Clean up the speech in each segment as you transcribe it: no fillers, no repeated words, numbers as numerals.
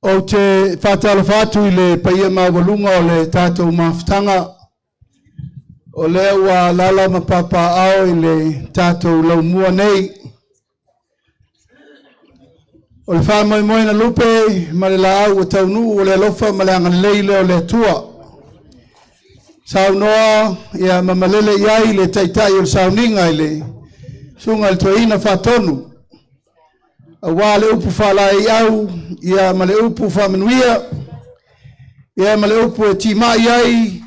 O te whatalawhatu I le paia mawalunga o le tātou mawhitanga. O le ua lala mapapa ao I le tātou laumua nei. O le whamoimoina lupe, ma le la au o taunu o le alofa ma le angaleleile o le tua. Saunoa ia mamalele iai le taitai o le sauninga I le sunga le tuaina whatonu. Awa le upu whalai au, ia ma le upu whamenuia, ia ma le upu e tima iai,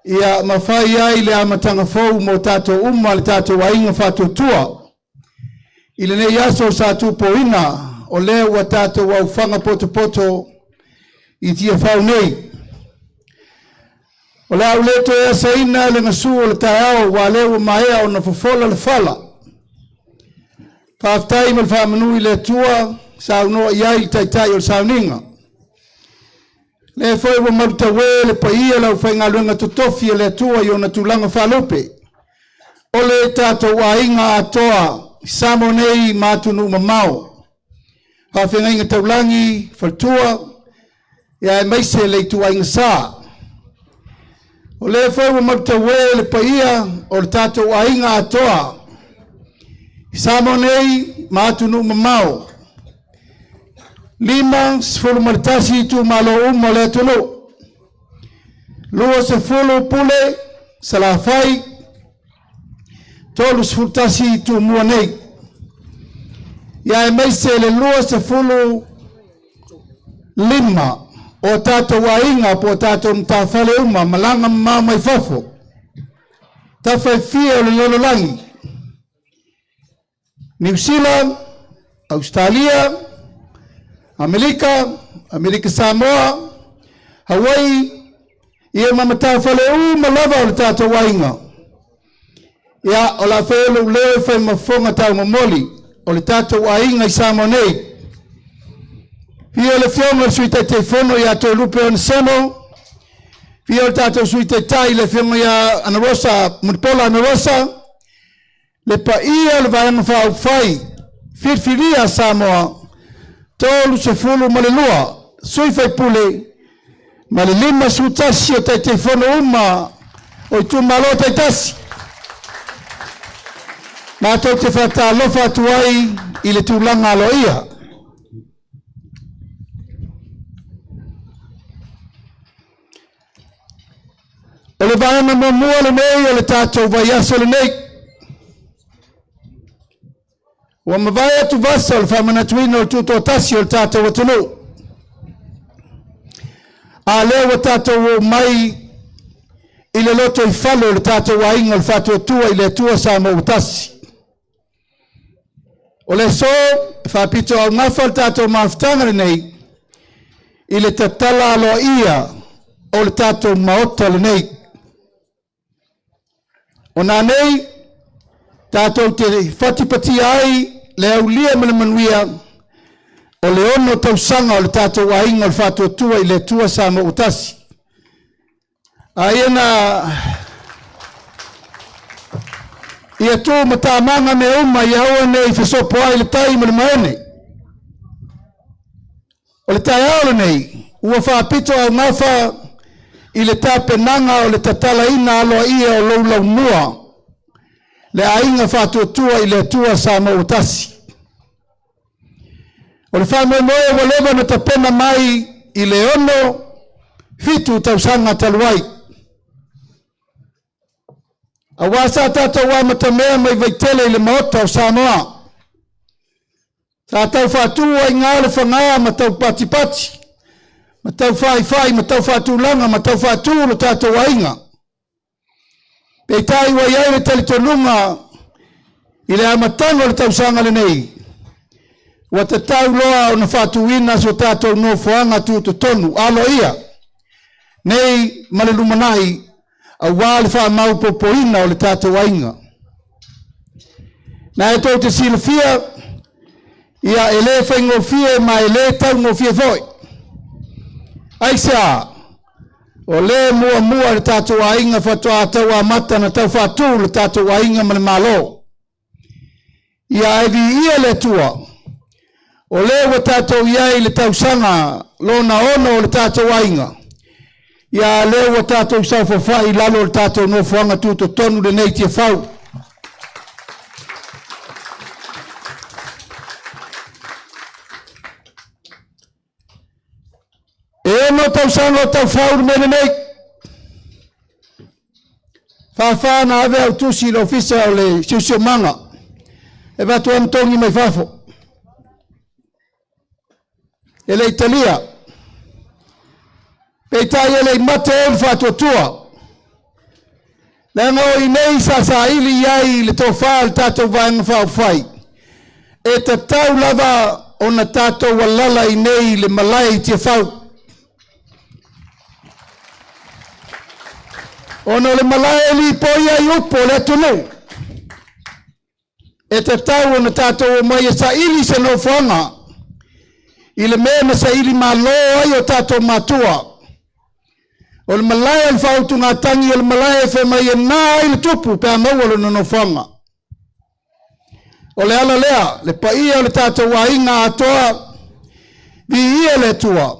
ia mawhai iai le amatanga fau mo tato umma le tato wainga whato tua. Ile ne yaso sa tupoina, o leo wa tato wa ufanga poto poto, I tia whau nei. O leo leto ea saina le ngasu o le taeao, wa leo maea o na fufola le fala. Whaftai mal whamanui le tua, saunoa iai taitai o sauninga. Le whai wa maruta we le paia lau whainga luenga tutofi le tua I ona tulanga whalupe. O le tato wainga atoa, samonei matunu mamao. Whawhenga inga taulangi, whaltua, ia e maise le tua inga saa. O le whai wa maruta we le paia, o le tato wainga atoa, Samonei matunu mamao. Lima sfulu maritasi tu malo le tulu. Lua sfulu pule salafai. Tolu sfulu tasi tu muanei. Ya meise le lua sfulu lima. O tato wainga po tato mtafale uma malanga mama ifofo. Tafai fia le lololangi. New Zealand, Australia, Amerika Samoa, Hawaii, ia mamata whale malava o le tātou wainga. Ia o la whelu leo whai mafonga tau mamoli, o le tātou wainga I Samoa nei. Pia le whionga suita te whono ia tō lupe o Nsemo, pia le tātou suita tai le whionga ia Anarosa, Mutipola Anarosa, le paia le vaenga whau whai, whirwhiria Samoa, tolu se fulu malelua, sui whai pule, male lima sutasi o te whono uma, o I tu malo te tasi. Nā tau te whata lofa tuai I le tūlanga alo ia. O le vaenga mamua le nei, o le tātou vaiaso le nei, Wa mavaya tu vasa o whamanatuina o tuto tasi o tātou atunu. A leo o tātou o mai I le loto I whalo o tātou wa inga o whatua tua I le tua sa mo tasi. O le so, whapito au ngafa o tātou mawhtangare nei I le tatala alo ia o le tātou maota le nei. O nā nei, tātou te whatipati ai le aulia mele manuia o le ono tausanga o le tātou wainga o le whatua tua I le tua sa mo utasi. Aiena ia tu matamanga me uma ia oa nei whasopo ai le tai mele maene. O le tai aole nei, ua whapito au ngawha I le tāpenanga o le tatala ina aloa ia o loulau mua. Le ainga whatua tua I le tua sa mo utasi. O le whamoe wa lewa na tapena mai I le ono fitu tausanga taluai. A wasa tata wa matamea mai vaitele I le maota o Samoa. Tātau whatua I ngā le whangaa matau patipati. Matau whai, matau whatulanga, matau whatua lo tātou wainga. Peitai wa iai le talitonunga I le amatango le tausanga le nei. Wa te tau loa o na whatuina so tātou no whaanga tūtu tonu. Alo ia. Nei male lumanahi a wale wha maupopoina o le tātou wainga. Na e tau te silofia ia ele whaingofia ma ele tau ngofia foi. Aisa. O le mua le tātou wainga whatua tau a mata na tau whatu le tātou wainga male malo. Ia evi ia le tua. O lewa tātou iai le tausanga lona ono o le tātou ainga. Ia lewa tātou sau whawhai lalo le tātou no whanga tūto tonu le nei tia whau. E no tausanga o tau whau mene nei. Whawhana ave au tusi le ofisa o le siusio manga. E watu amtongi mai whafo. E le Italia. Peitai e le mate e whatua tua. Le ngau i nei sa ili iai le tō whaal tātou vāinga whao whai. E ta tau lava o na tātou walala i nei le malai tia whau. Ono le malai li poia i upo le tunu. E ta tau o na tātou o mai e sa ili se no whanga. I le mena sa ili malo ai o tātou matua. O le malai al whautu ngā tangi o le malai e whamai e nā i le tupu pēr maualo no whanga. O le ala lea, le paia o le tātou wa inga atoa, vi ia le tua,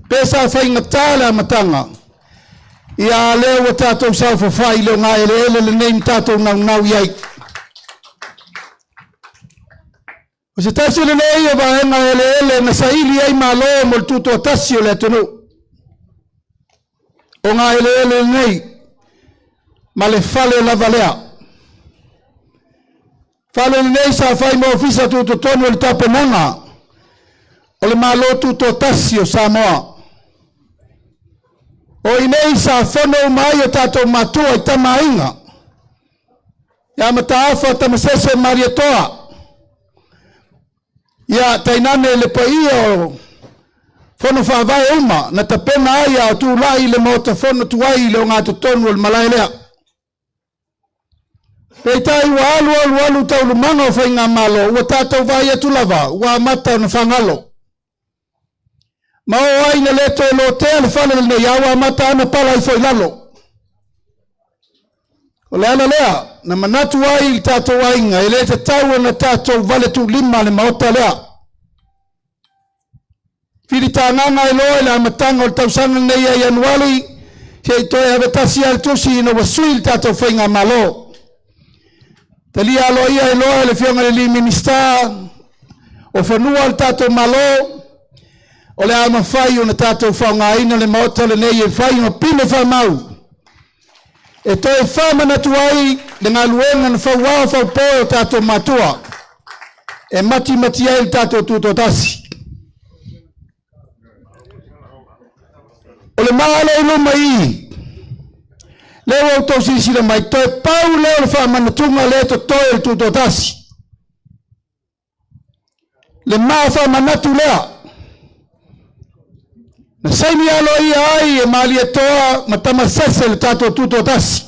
pēsa whainga tāle a matanga. Ia leo o tātou sau whawhai leo ngā ele le neim tātou nau iai. O se tasi le nei e vahenga ele na saili ai malo mo le tuto tasi o le tunu. O ngā ele nei, ma le fale lava lea. Fale nei sa fai mo ofisa tuto tonu le tapenanga. O le malo tuto tasi o Samoa. O inei sa whono mai o tātou matua i tamainga. Ia mataafa tamasese mariatoa. Ia tainane le paia o whono whawai uma na tapena aia o tūlai le mota whono tuai le o ngā tonu o le malai lea. Peitai ua alu tau lumanga o whainga malo, ua tātou vai atu lava, ua mata na whangalo. Ma o aina le to lo te le whale le nei awa mata ana pala i whai lalo. O le ana lea, na manatu ai il tātou ainga, e le te tau na tātou vale tu lima le maota lea. Whiri tānganga e loa le amatanga o le tausanga nei ai anuali, se i toi avetasi al tusi ina wasui il tātou whainga malo. Talia alo ia e loa le fionga le li minista, o whanua al tātou malo, o le ama whai o na tātou whaunga ina le maota le nei e whai o pine whamau. E toi whamana tuai le ngā luenga na whauao whaupoe o tātou matua. E mati ai tātou tūto tasi. O le maale ino mai. Leo au tau sisira mai. Toi pau leo le whamana tunga le to toi le tūto tasi. Le maa whamana tu lea. Na saini alo ia ai e mali e toa matama sese le tātou tūto tasi.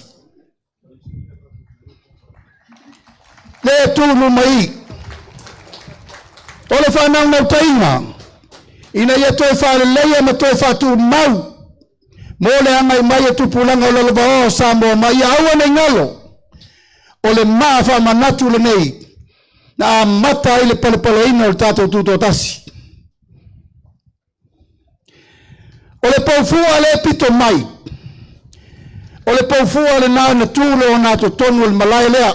Le tūnu mai. O le whanau nau tainga. Ina ia toi whare leia ma toi whatu mau. Mo le angai mai e tupulanga o lalava o Samoa mai aua nei ngalo. O le maa whamanatu le nei. Na mata ai le palepaleina o le tātou tūto tasi. O le paufua le pito mai. O le paufua le nā na tūlo o nā to tonu o le malai lea.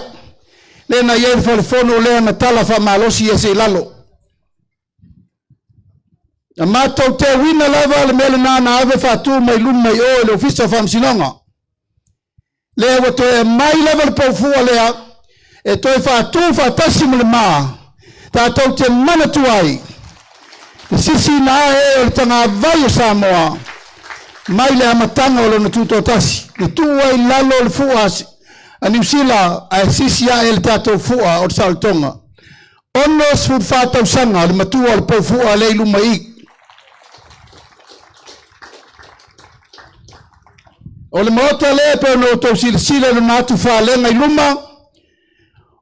Le na iei whalefono lea na tala whamalosi e se lalo. Na mātou te wina lava le mele nā na ave whātū mai luma i o le ofisa whamsinonga. Lea wa toe mai lava le paufua lea. E toe whātū whātasi mo le maa. Tātou te manatu ai. Sisi na e o le tanga vai o Samoa. Mai le amatanga o le natuto tasi. Le tua i lalo le fuasi. A New Zealand a sisi a e le tatou fua o le Saltonga. Ono sfut whātau sanga le matua le pau fua le ilu mai. O le maota le pe no tau sila le natu whalenga i luma.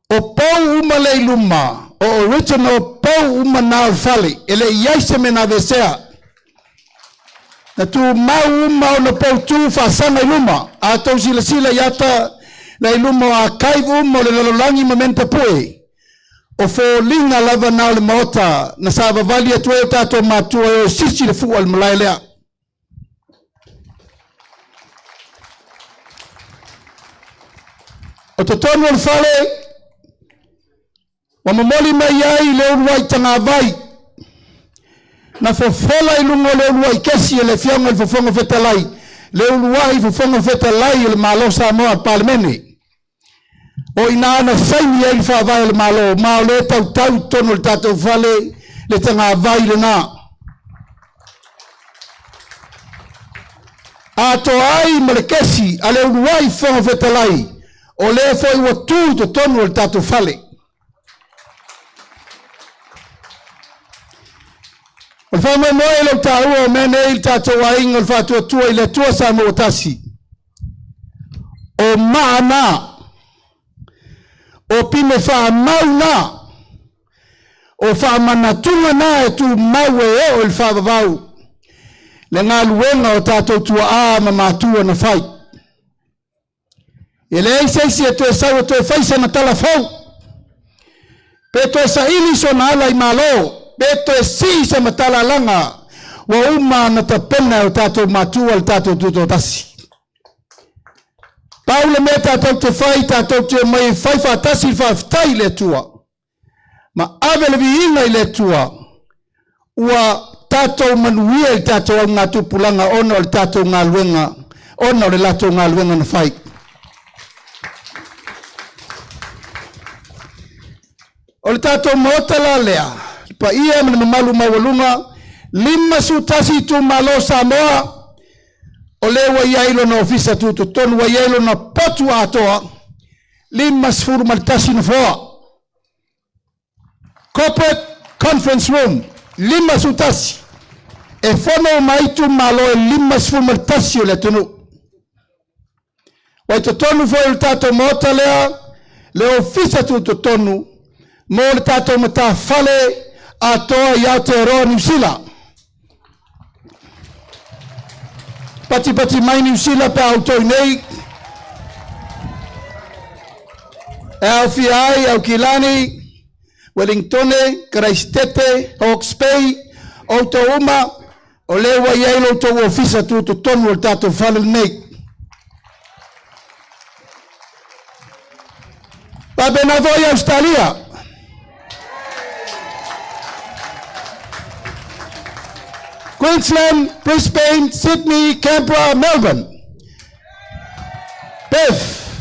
O pau uma le iluma. O original pau uma nā whale, ele iaise me nā vesea. Na tu mau uma o na pau tū whasanga iluma, a tau sila iata na iluma a kaivu uma o le lalolangi ma menta pue. o fo linga lava na le mota na sa vavali atu e tato matua e sisi le fu al malailea. O te tonu al fale wa mamoli mai ai le uruai tanga vai na fofola i lungo le uruai kesi e le fionga i fofonga fetalai le uruai fofonga fetalai le malo Samoa parlemene o inana saini e fa vai le malo ma le tau tonu le tato fale le tanga vai le na ato ai ma le kesi a le uruai fofonga fetalai o le foi wa tu to tonu le tato fale. O whama moe lau tāua o mene il tātou a inga o whātua tua i le tua sa mo tasi. O maana, o pime wha mauna, o wha manatunga na e tu mau e o il wha vavau. Le ngā luenga o tātou tua a ma mātua na whai. E le eisesi e tue sau e tue whaisa na tala whau. Pe tue sa ili so na ala i malo. Beto e si se matala langa wa uma na tapena o tato matua o tato tuto tasi. Paule me tato te fai tato te mai fai fa tasi fa ftai le tua. Ma ave le viinga i le tua. Ua tato manuia i tato au ngā tupulanga ono o tato ngā luenga. Ono o le lato ngā luenga na fai. O le tato motala lea. Pa ia me malu mawalunga lima sutasi tu malo Samoa o le wa yailo na ofisa tu tonu wa yailo na potu atoa lima sfuru maltasi na foa corporate conference room lima sutasi e fono mai tu malo lima sfuru maltasi o le tonu wa tonu fo il tato mota le ofisa tu tonu mo le tato mata fale atoa i Aotearoa New Zealand. Pati mai New Zealand pe autoi nei. E au fiai, au Kilani, Wellingtone, Christchurch, Hawke's Bay, Otauma, o lewa iai lo tau ofisa tu tonu o tato whale nei. Pape na voi Australia. Queensland, Brisbane, Sydney, Canberra, Melbourne. Beth.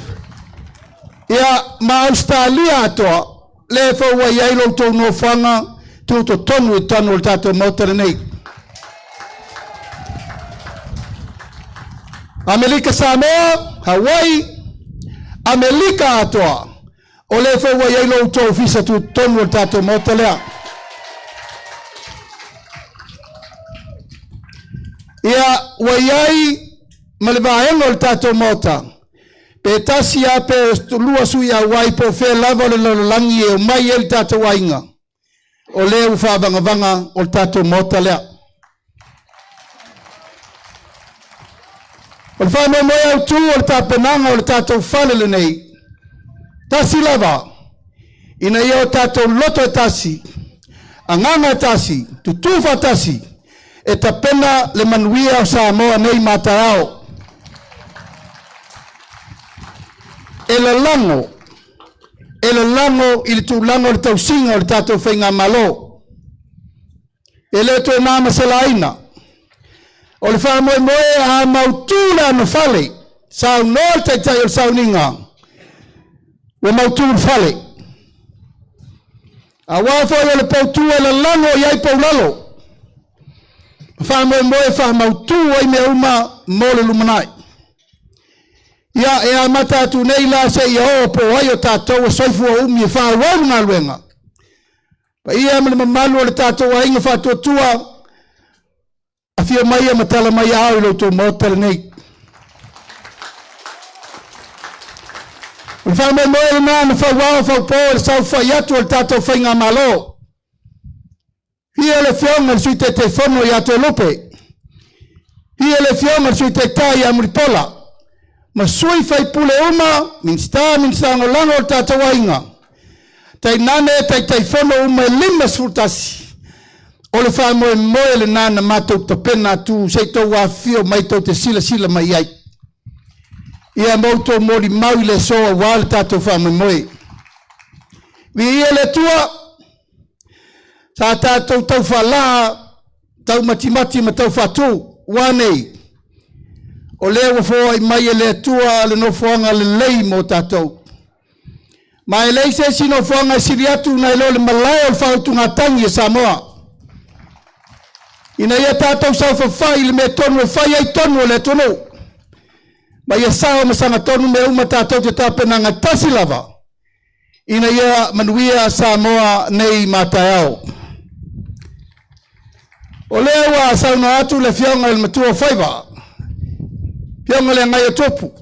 Ia ma Australia atoa. Le fa wa ia ilo to no fanga tu to tonu I tonu tato motor nei. Amerika Samoa, Hawaii, Amerika atoa. O le fa wa ia ilo to ofisa tu tonu tato motor lea. Ia waiai malevaenga o tato mota. Pe tasi a pe lua sui a wai po fe lava le langi e o mai el tato wainga. O le ufa vanga o tato mota lea. O le whame moe au tu o tapenanga o tato whalele nei. Tasi lava. Ina ia o tato loto e tasi. Anganga e tasi. Tutufa tasi. E tapena le manuia o Samoa nei matarao. E le lango I le tūlango le tausinga o le tātou whainga malo. E le tō nāma salaina. O le whamoe moe a mautūra no whale. Sau noa teitai o sauninga. O mautūra whale. A wāwhoi o le pautua le lango iai paulalo. Whamoe moe whamautu ai me uma mole lumanai. Ia e a matatu nei la se I o po ai o tātou o soifu o umi e whawau ngā luenga. Pa ia me le mamalu o le tātou a inga whatua tua a fia mai a matala mai au ilo tō motele nei. O whamoe moe le nā na whawau whaupo le sau whaiatu o le tātou whainga malo. Ia le fionga le sui te whono I ato lupe. Ia le fionga le sui te tai a muripola. Ma sui fai pule uma, min sta no lango o tātou wainga. Tai nane tai fono uma lima sultasi. O le wha moe le nana mātou ta pena tu sei tau wāwhio mai tau te sila mai ai. Ia mauto mori mau le soa wāle tātou wha moe. Vi ia le tua, sa tātou tau wha laa, tau matimati ma tau wha tū, wānei. O lea wafo ai mai le tua le no whaanga le lei mo tātou. Mai lei se si no whaanga siriatu na ilo le malai o whautu ngā tangi e Samoa. Ina ia tātou sau whawhai le me tonu e whai ai tonu le tonu. Ma ia sao masanga tonu me uma tātou te tāpena ngā tasi lava. Ina ia manuia Samoa nei mātai au. O lea wa sauna atu le whionga le matua whaiva. Whionga le ngai o topu.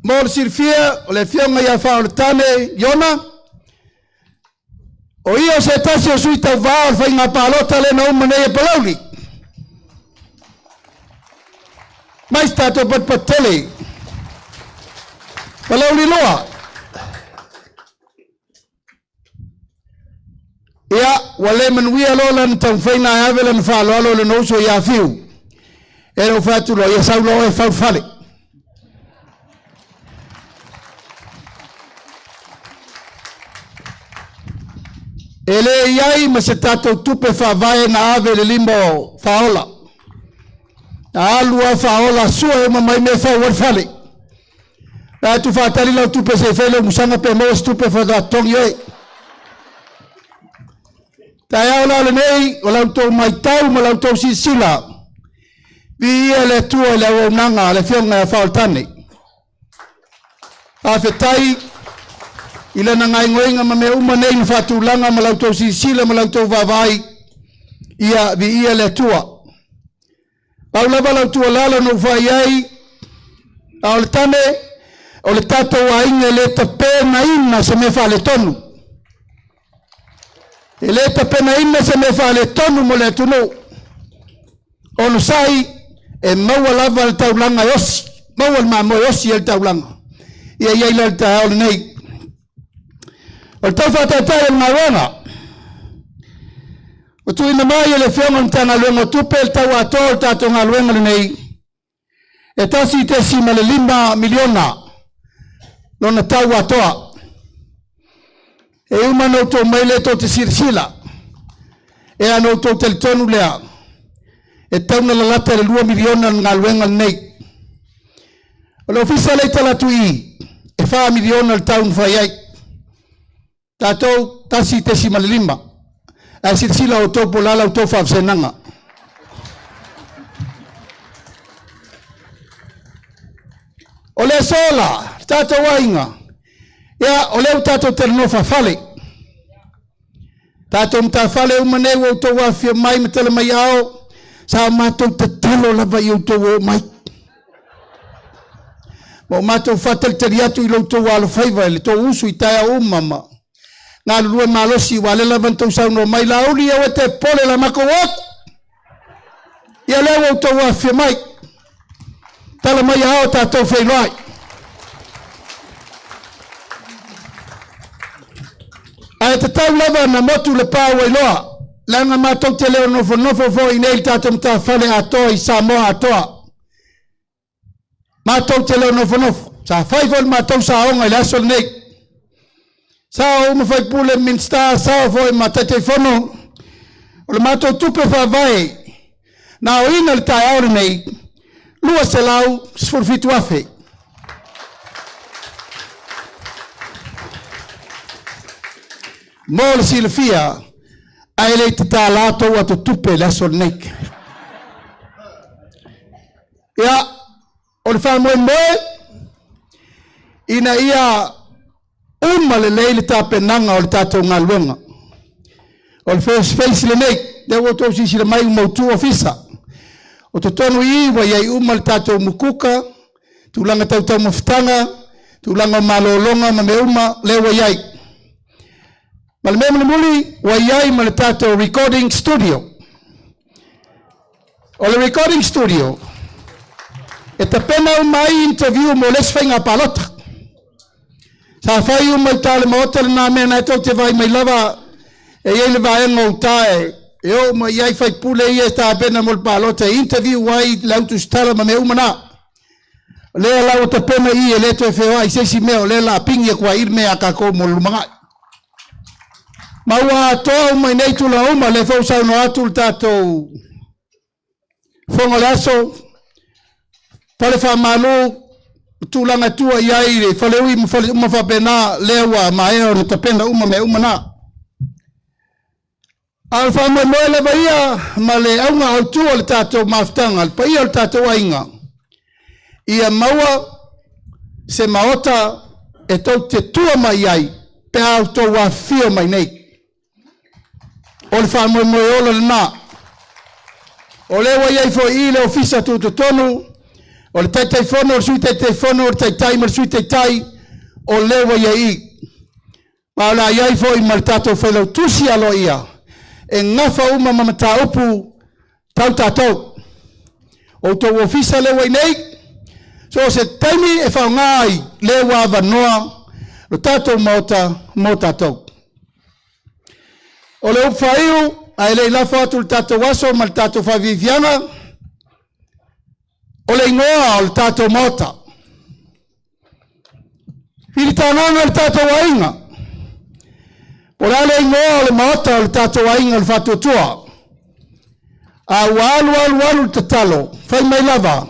Mōre sirifia o le whionga ia whao le tane Iona. O ia se tasi o sui tau vāo whai ngā pālota le na umanei e palauli. Mais tātou patpatele. Palauli loa. Ia, wale manuia lola na tau whaina e avela na whaaloalo le nouso ia whiu. E rau whātulo, ia saulo e whauwhale. Ele iai ma se tātou tupe whawai na ave le limo whaola. Na alua whaola sua e mamai me whauwhale. Na tu whaatari lau tupe se whele musanga pe moa stupe whadatongi oi. Tai au lau le nei, o lau tau mai tau, ma lau tau si sila. Vi ia le tua le au nanga, le whionga e whaoltane. A whetai, ila na ngai ngoinga ma me uma nei na whatulanga, ma lau tau si sila, ma lau tau vavai. Ia, vi ia le tua. Au lava lau tua lala no whai ai, au le tane, o le tatou a inga le ta pēna ina se me wha le tonu. E le ta pena ina se me wha le tonu mo le tunu. Ono sai, e maua lava le taulanga yosi. Maua le mamo yosi e le taulanga. Ia iei le taulanga nei. O le tau whatatai e ngā wana. O tu ina mai e le whionga ni tanga luenga tupe le tau ato le tato ngā luenga le nei. E tasi te sima le 5 miliona. Nona tau atoa. E uma no tō maile tō te sirisila. E anō tō te tonu lea. E tauna la lata le 2 miliona ngā luenga nei. O le ofisa lei talatu i. E 4 miliona le taun whai ai. Tātou tasi te sima le 5. E sirisila o tō polala o tō whawsenanga. O le sola. Tātou wainga. Ia, o leo tātou te ranofa whale. Tātou mta whale umaneu o tō wawhia mai me tala mai ao. Sa mātou te talo lava i o tō o mai. Mo mātou whatal tari atu i lo tō walo whaiva le tō usu i taia o mama. Ngā lulua malosi wale lavan tō sauno mai la uli au e te pole la mako wak. Ia leo o tō wawhia mai. Tala mai ao tātou whailoai. Ai te tau lava na motu le pāua i loa. Langa mātou te leo nofo fo i nei tātou mta whale atoa i Samoa atoa. Mātou te leo nofo. Sa whaifol mātou sa onga i lasol nei. Sa uma whai pule minsta sa fo i matete whono. O le mātou tupe whawai. Na o ina le tai aore nei. Lua se lau sfurfitu afe. Mōle silafia, ai lei te tā lātou atu tupe laso neik. Ia, o le whamoe moe, ina ia uma le lei le tāpenanga o le tātou ngā luenga. O le first face le neik, le woto sisi le mai umautu ofisa. O te tonu iwa iai uma le tātou mukuka, tūlanga tautau mawhitanga, tūlanga malolonga ma me uma lewa iai. Ma le mele muli wa iai ma le tātou recording studio. O le recording studio, e ta pena mai interview mo les whainga palota. Sa fai mai tale maota na me na to te vai mai lava e ele vai ngo tae e o mai ai fai pule ia sta pena mol palo te interview wai lautu stala ma me umana le la te pena i le to fe ai se si me le la pingi kwa ir me aka ko mol manga maua to mai nei tu la uma le fo sa no atu tato fonga laso pale fa malu tulanga tua iaire fale ui ma fa pena lewa mai o te pena uma me umana alfa mo le baia male aunga o tu le tato maftanga al pai o tato wainga ia maua se maota e tau te tua mai ai pe auto wa fio mai nei o le fa mo o le na o le wa ia fo ile ofisa tu tonu o le tai fono o sui tai fono o tai mar sui tai o le wa ia ma la ia fo i maltato felo tusi alo ia e ngafa uma mamata upu tau tatou o to ofisa le wa nei so se taimi e fa ngai le wa vanoa lo tatou mota tau o le ufaiu ai le la fatu tatou waso mal tatou fa viviana o le ingoa o tatou mota ili tananga o tatou wainga o le ingoa o le mota o tatou wainga o fatu tua a walu tatalo fai mai lava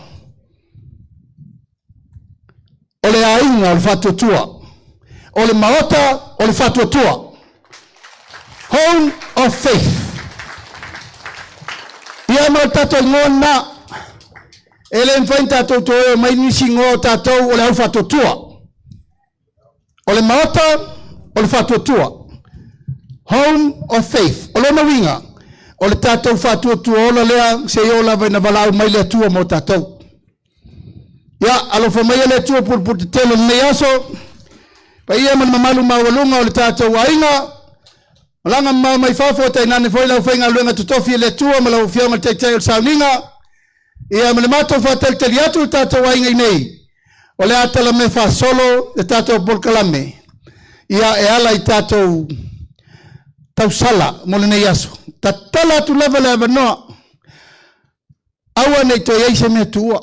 o le ainga o fatu tua o le mota o le fatu tua home of faith ia mo tatou ngona ele mfai tatou to mai nisi ngo tatou o le fatu tua o le mota o le fatu tua home of faith o le mawinga o le tatou fatu tua o lea se o la vai na valau mai le tua mo tatou ya alo fa mai le tua por te telo nei aso pa ia man mamalu mawalunga o le tatou wainga langa mai fafo te nane foi la fainga luenga tutofi le tua ma la fianga te te sauninga ia me mato fa tel teliatu tatou wainga nei o le atala me fa solo le tatou polkalame ia e ala i tatou tau sala mo le nei aso tatala tu lava le avanoa aua nei to yeise me tua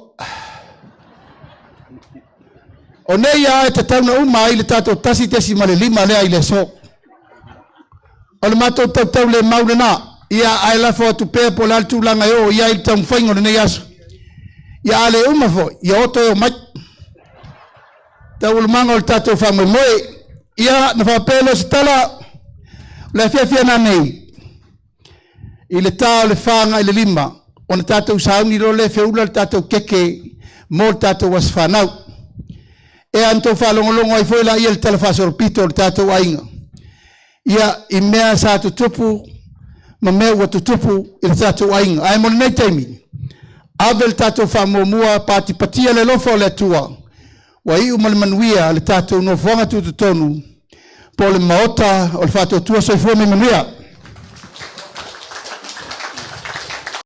o nei a te tauna uma ai le tatou tasi tesi ma le lima le ai le so o le matou tau le maulena ia ai la fo tu pe po la tu langa yo ia i tau faingo le nei aso ia ale uma fo ia oto e mai tau le manga o le tatou fa moe ia na fa pelo stala le fia na nei i le tau le fanga i le lima o na tatou saungi lo le feula le tatou keke mo le tatou wasfanau e anto fa longolongo ai foi la ia le telefasor pito le tatou ainga ia i mea sa tutupu ma mea ua tutupu i le tatou ainga ai mo nei taimi ave le tatou fa mua patipatia le lofo o le atua wa iu ma le manuia le tatou nofoanga tututonu po le maota o le fatou tua soifua me manuia